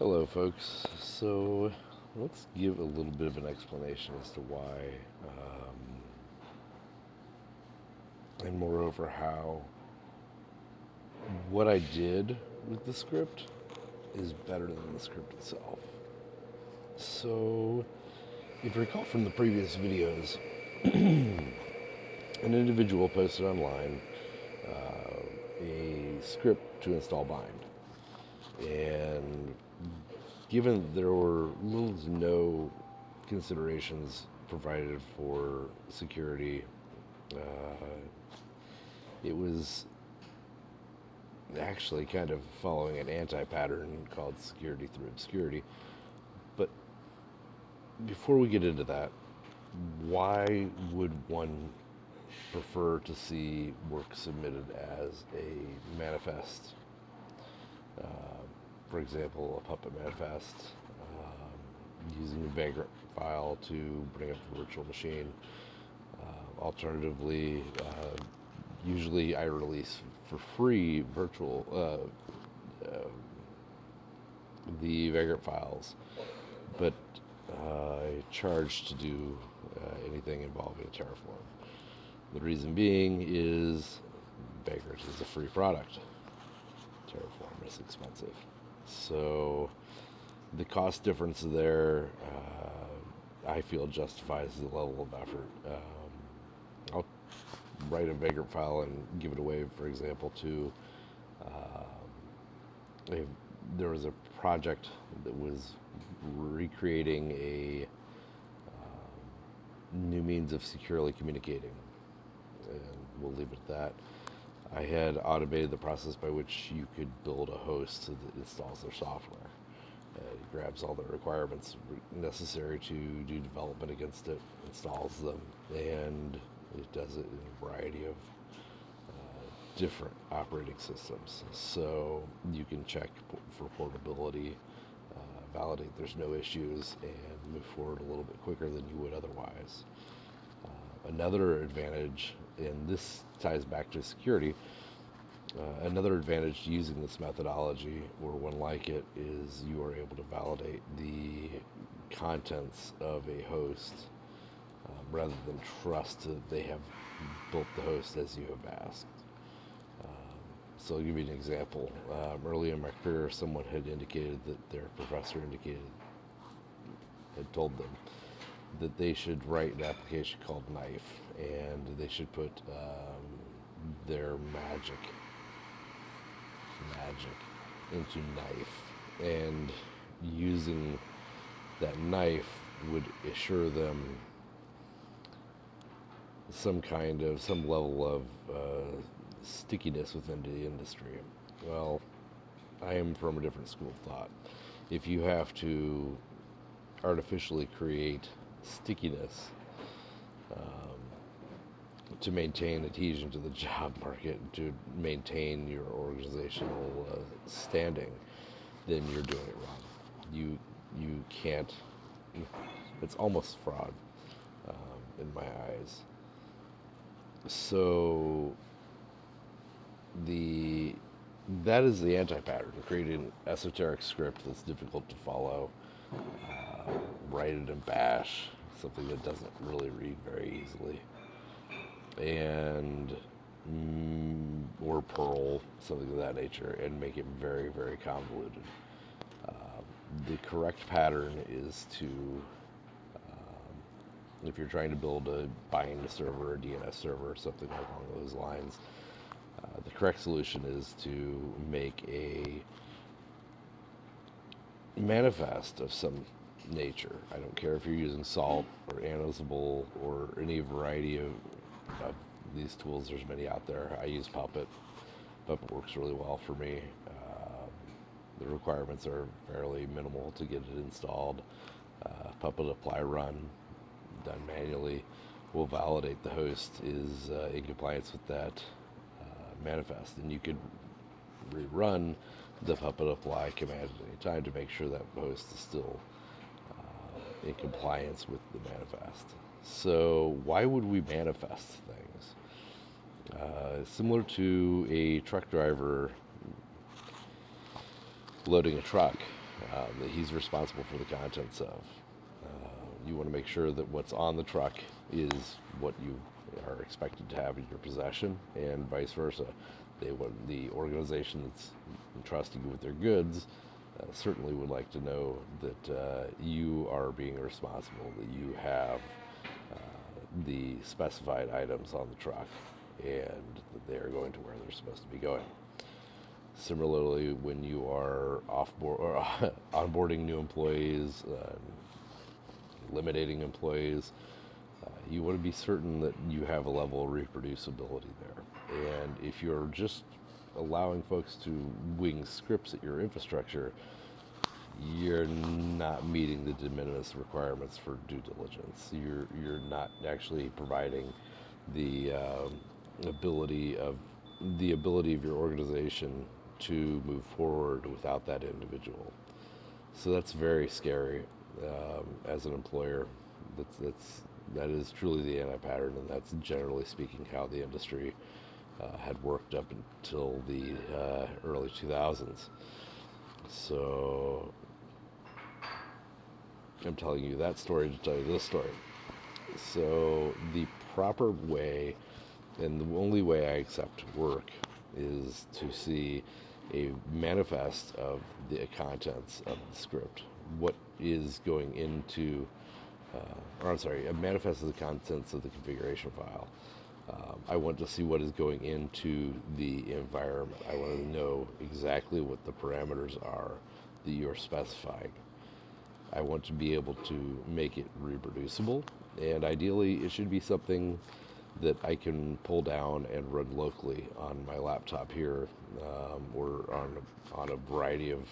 Hello, folks. So, let's give a little bit of an explanation as to why, and moreover, how what I did with the script is better than the script itself. So, if you recall from the previous videos, an individual posted online a script to install Bind. And given that there were little to no considerations provided for security, it was actually kind of following an anti-pattern called security through obscurity. But before we get into that, why would one prefer to see work submitted as a manifest? Uh, for example, a Puppet manifest, using a Vagrant file to bring up the virtual machine. Alternatively, usually I release for free the Vagrant files, but I charge to do anything involving Terraform. The reason being is Vagrant is a free product. Terraform is expensive. So the cost difference there, I feel, justifies the level of effort. I'll write a Vagrant file and give it away, for example, to there was a project that was recreating a new means of securely communicating, and we'll leave it at that. I had automated the process by which you could build a host that installs their software. It grabs all the requirements necessary to do development against it, installs them, and it does it in a variety of different operating systems. So you can check for portability, validate there's no issues, and move forward a little bit quicker than you would otherwise. Another advantage, and this ties back to security, another advantage to using this methodology, or one like it, is you are able to validate the contents of a host rather than trust that they have built the host as you have asked. So I'll give you an example. Early in my career, someone had indicated that their professor had told them that they should write an application called Knife, and they should put their magic into Knife, and using that Knife would assure them some level of stickiness within the industry. Well, I am from a different school of thought. If you have to artificially create stickiness to maintain adhesion to the job market, to maintain your organizational standing, then you're doing it wrong. You can't. It's almost fraud in my eyes. So that is the anti-pattern. Creating an esoteric script that's difficult to follow, write it in Bash, something that doesn't really read very easily, and or Perl, something of that nature, and make it very, very convoluted. The correct pattern is to, if you're trying to build a bind server, a DNS server, or something along those lines, the correct solution is to make a manifest of some nature. I don't care if you're using Salt or Ansible or any variety of these tools. There's many out there. I use Puppet. Puppet works really well for me. The requirements are fairly minimal to get it installed. Puppet apply run, done manually, will validate the host is in compliance with that manifest, and you could rerun the Puppet apply command at any time to make sure that host is still in compliance with the manifest. So why would we manifest things? Similar to a truck driver loading a truck. that he's responsible for the contents of. You want to make sure that what's on the truck is what you are expected to have in your possession, and vice versa. The organization that's entrusting you with their goods certainly would like to know that you are being responsible, that you have the specified items on the truck, and that they are going to where they're supposed to be going. Similarly, when you are onboarding new employees, eliminating employees, you want to be certain that you have a level of reproducibility there. And if you're just allowing folks to wing scripts at your infrastructure, you're not meeting the de minimis requirements for due diligence. You're not actually providing the ability of your organization to move forward without that individual. So that's very scary as an employer. That is truly the anti-pattern, and that's generally speaking how the industry had worked up until the early 2000s. So I'm telling you that story to tell you this story. So the proper way, and the only way I accept work, is to see a manifest of the contents of the script. What is going into, a manifest of the contents of the configuration file. I want to see what is going into the environment. I want to know exactly what the parameters are that you're specifying. I want to be able to make it reproducible, and ideally it should be something that I can pull down and run locally on my laptop here, or on a variety of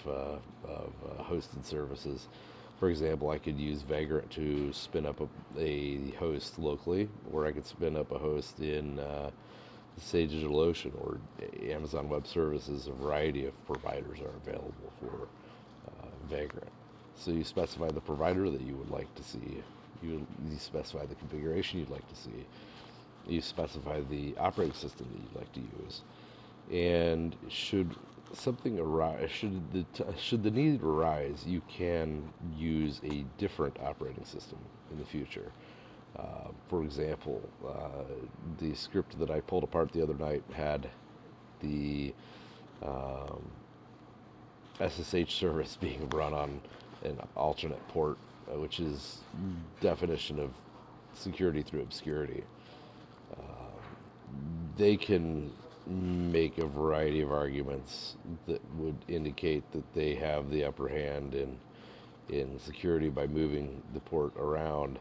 hosted services. For example, I could use Vagrant to spin up a host locally, or I could spin up a host in say DigitalOcean or Amazon Web Services. A variety of providers are available for Vagrant. So you specify the provider that you would like to see. You specify the configuration you'd like to see. You specify the operating system that you'd like to use. And should something arise, should the need arise, you can use a different operating system in the future. For example, the script that I pulled apart the other night had the SSH service being run on an alternate port, which is definition of security through obscurity. They can make a variety of arguments that would indicate that they have the upper hand in security by moving the port around,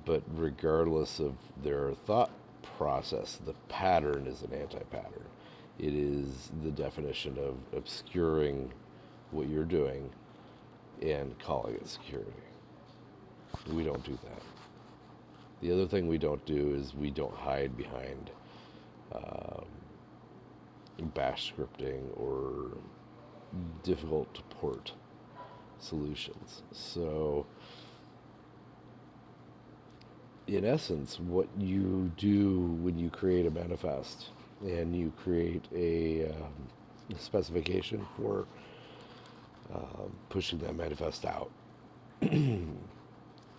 but regardless of their thought process, the pattern is an anti-pattern. It is the definition of obscuring what you're doing and calling it security. We don't do that. The other thing we don't do is we don't hide behind bash scripting or difficult to port solutions. So in essence, what you do when you create a manifest and you create a specification for pushing that manifest out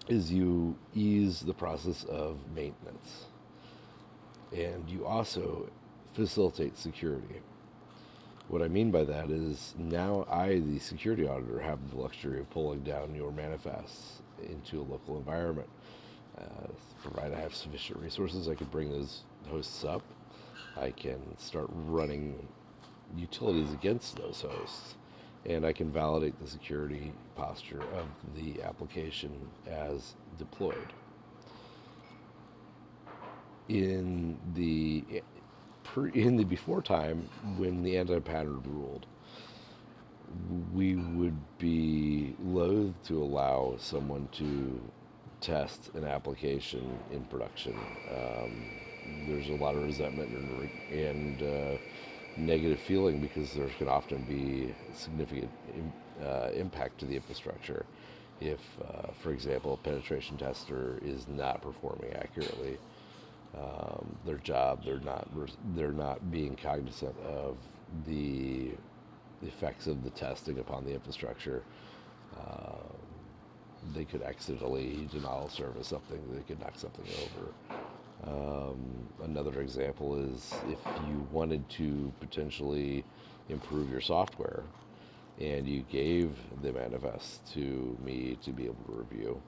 is you ease the process of maintenance, and you also facilitate security. What I mean by that is now I, the security auditor, have the luxury of pulling down your manifests into a local environment. Provided I have sufficient resources, I can bring those hosts up. I can start running utilities against those hosts, and I can validate the security posture of the application as deployed. In the before time, when the anti-pattern ruled, we would be loath to allow someone to test an application in production. There's a lot of resentment and negative feeling because there can often be significant impact to the infrastructure if, for example, a penetration tester is not performing accurately. Their job, they're not being cognizant of the effects of the testing upon the infrastructure. They could accidentally denial service something, they could knock something over. Another example is if you wanted to potentially improve your software and you gave the manifest to me to be able to review,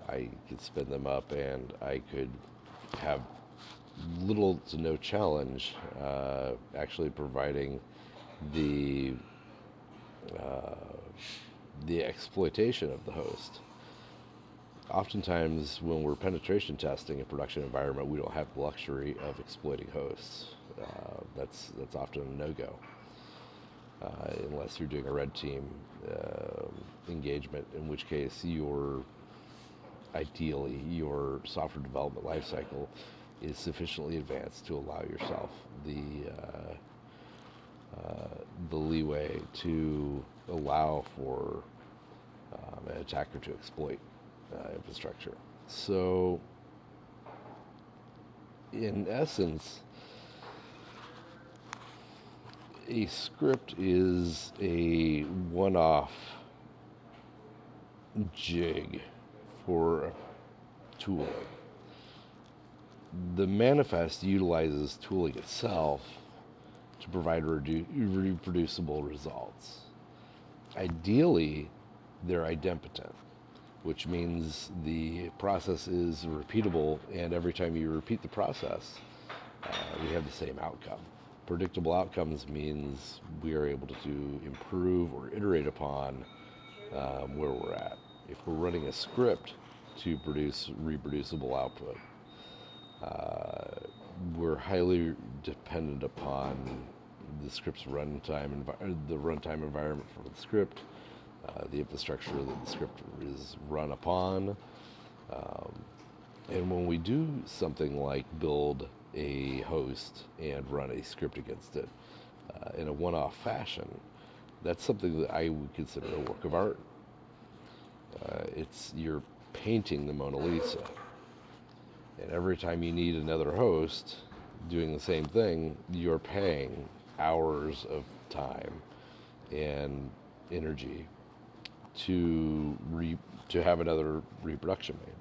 I could spin them up and I could have little to no challenge actually providing the uh, the exploitation of the host. Oftentimes, when we're penetration testing a production environment, we don't have the luxury of exploiting hosts. That's often a no-go, unless you're doing a red team engagement, in which case ideally your software development lifecycle is sufficiently advanced to allow yourself the leeway to allow for an attacker to exploit infrastructure. So, in essence, a script is a one-off jig for tooling. The manifest utilizes tooling itself to provide reproducible results. Ideally, they're idempotent, which means the process is repeatable, and every time you repeat the process, we have the same outcome. Predictable outcomes means we are able to improve or iterate upon where we're at. If we're running a script to produce reproducible output, we're highly dependent upon the script's runtime, the runtime environment for the script, the infrastructure that the script is run upon. And when we do something like build a host and run a script against it in a one-off fashion, that's something that I would consider a work of art. You're painting the Mona Lisa. And every time you need another host doing the same thing, you're paying hours of time and energy to have another reproduction made.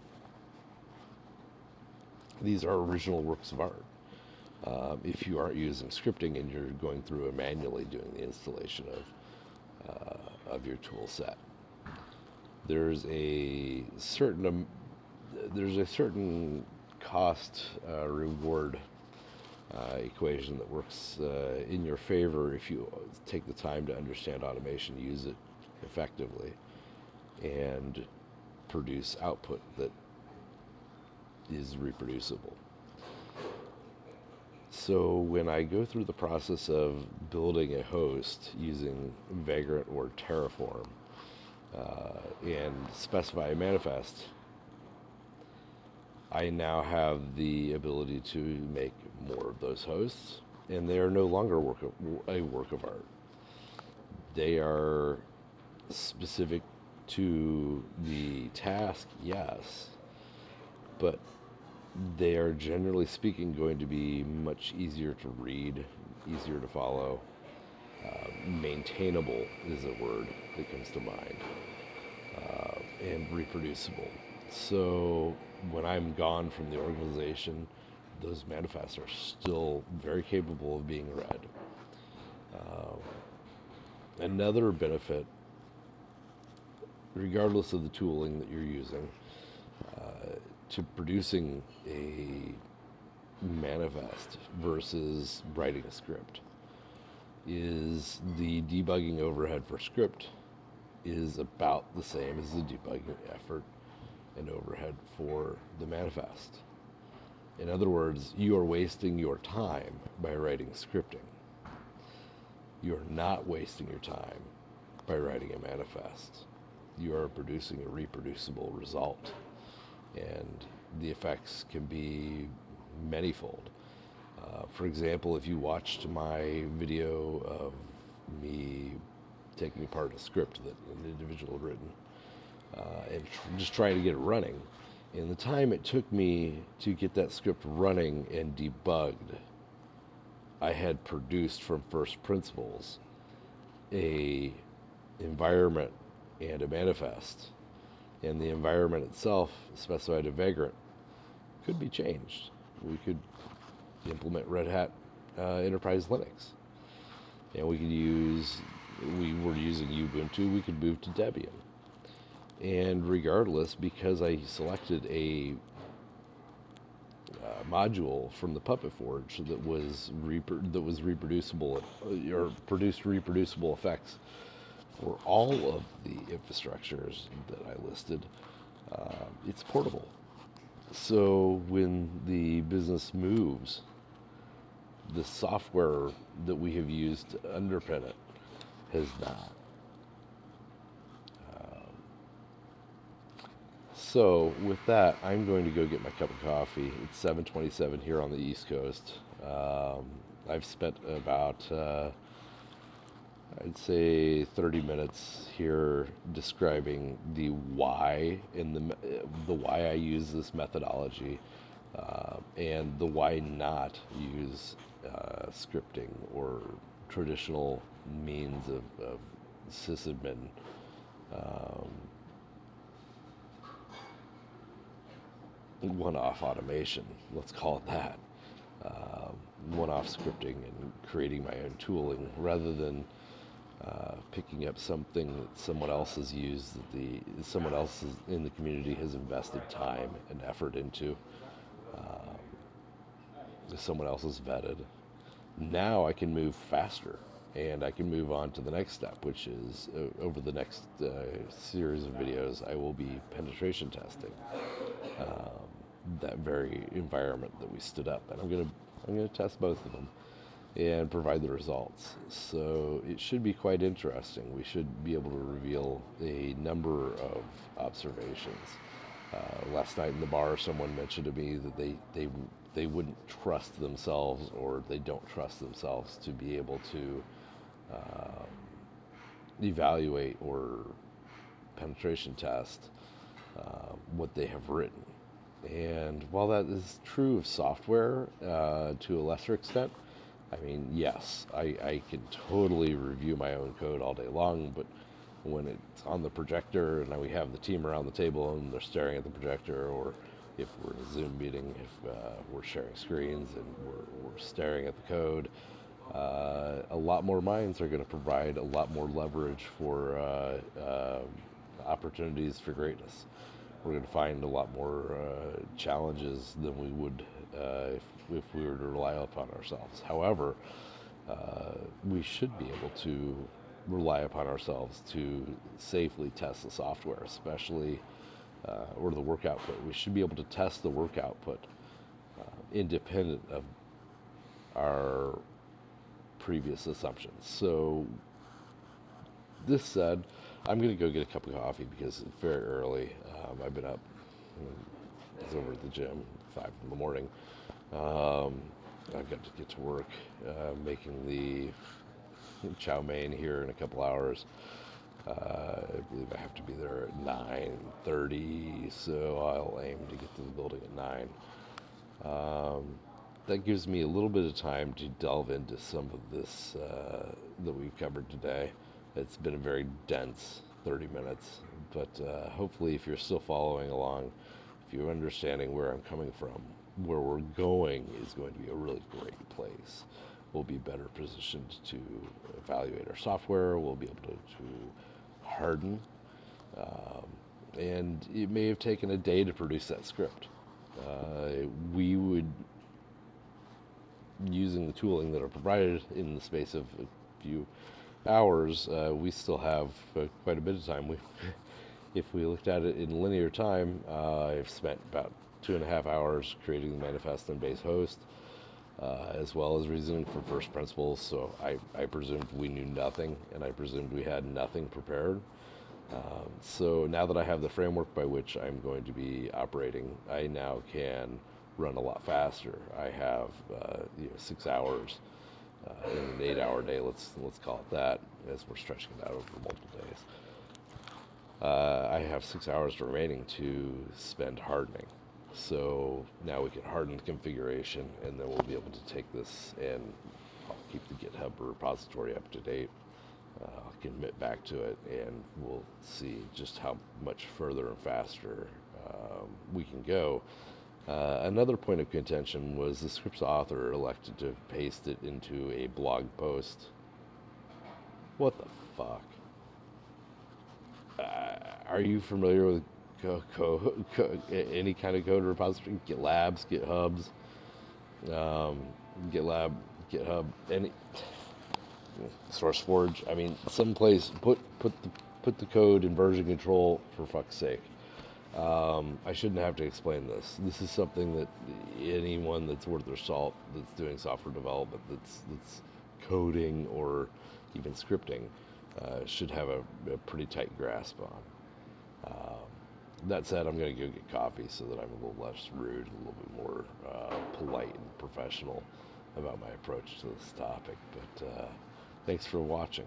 These are original works of art. If you aren't using scripting and you're going through and manually doing the installation of your tool set, there's a certain cost reward equation that works in your favor if you take the time to understand automation, use it effectively, and produce output that is reproducible. So when I go through the process of building a host using Vagrant or Terraform and specify a manifest, I now have the ability to make more of those hosts, and they are no longer a work of art. They are specific to the task, yes, but they are generally speaking going to be much easier to read, easier to follow. Maintainable is a word that comes to mind, and reproducible. So when I'm gone from the organization, those manifests are still very capable of being read. Another benefit, regardless of the tooling that you're using, to producing a manifest versus writing a script, is the debugging overhead for script is about the same as the debugging effort and overhead for the manifest. In other words, you are wasting your time by writing scripting. You're not wasting your time by writing a manifest. You are producing a reproducible result, and the effects can be manyfold. For example, if you watched my video of me taking apart a script that an individual had written and just trying to get it running, and the time it took me to get that script running and debugged I had produced from first principles a environment and a manifest, and the environment itself, specified a vagrant, could be changed. We could implement Red Hat Enterprise Linux, and we were using Ubuntu, we could move to Debian. And regardless, because I selected a module from the Puppet Forge that was reproducible or produced reproducible effects for all of the infrastructures that I listed, it's portable. So when the business moves, the software that we have used to underpin it has not. So with that, I'm going to go get my cup of coffee. It's 7:27 here on the East Coast. I've spent about, I'd say, 30 minutes here describing the why and the why I use this methodology, and the why not use scripting or traditional means of sysadmin. One-off automation, let's call it that. One-off scripting and creating my own tooling rather than picking up something that someone else has used, that someone else in the community has invested time and effort into, someone else has vetted. Now I can move faster, and I can move on to the next step, which is over the next series of videos, I will be penetration testing that very environment that we stood up, and I'm gonna test both of them and provide the results. So it should be quite interesting. We should be able to reveal a number of observations. Last night in the bar, someone mentioned to me that they wouldn't trust themselves, or they don't trust themselves to be able to evaluate or penetration test what they have written. And while that is true of software to a lesser extent, I mean, yes, I can totally review my own code all day long, but when it's on the projector and now we have the team around the table and they're staring at the projector, or if we're in a Zoom meeting, if we're sharing screens and we're staring at the code, a lot more minds are going to provide a lot more leverage for opportunities for greatness. We're going to find a lot more challenges than we would if we were to rely upon ourselves. However, we should be able to rely upon ourselves to safely test the software, especially, or the work output. We should be able to test the work output independent of our previous assumptions. So, this said, I'm going to go get a cup of coffee because it's very early. I've been up. I was over at the gym 5 in the morning. I've got to get to work making the chow mein here in a couple hours. I believe I have to be there at 9:30, so I'll aim to get to the building at 9. That gives me a little bit of time to delve into some of this that we've covered today. It's been a very dense 30 minutes, but hopefully if you're still following along, if you're understanding where I'm coming from, where we're going is going to be a really great place. We'll be better positioned to evaluate our software. We'll be able to harden. And it may have taken a day to produce that script. We would, using the tooling that are provided in the space of a few hours, we still have quite a bit of time. If we looked at it in linear time, I've spent about 2.5 hours creating the manifest and base host, as well as reasoning from first principles. So I presumed we knew nothing, and I presumed we had nothing prepared. So now that I have the framework by which I'm going to be operating, I now can run a lot faster. I have 6 hours in an 8-hour day. Let's call it that, as we're stretching it out over multiple days. I have 6 hours remaining to spend hardening. So now we can harden the configuration, and then we'll be able to take this and keep the GitHub repository up to date. I'll commit back to it, and we'll see just how much further and faster we can go. Another point of contention was the script's author elected to paste it into a blog post. What the fuck? Are you familiar with any kind of code repository? GitLabs, GitHubs, GitLab, GitHub, any SourceForge. I mean, someplace put the code in version control, for fuck's sake. I shouldn't have to explain this. This is something that anyone that's worth their salt, that's doing software development, that's coding or even scripting, should have a pretty tight grasp on. That said, I'm going to go get coffee so that I'm a little less rude, a little bit more polite and professional about my approach to this topic. But thanks for watching.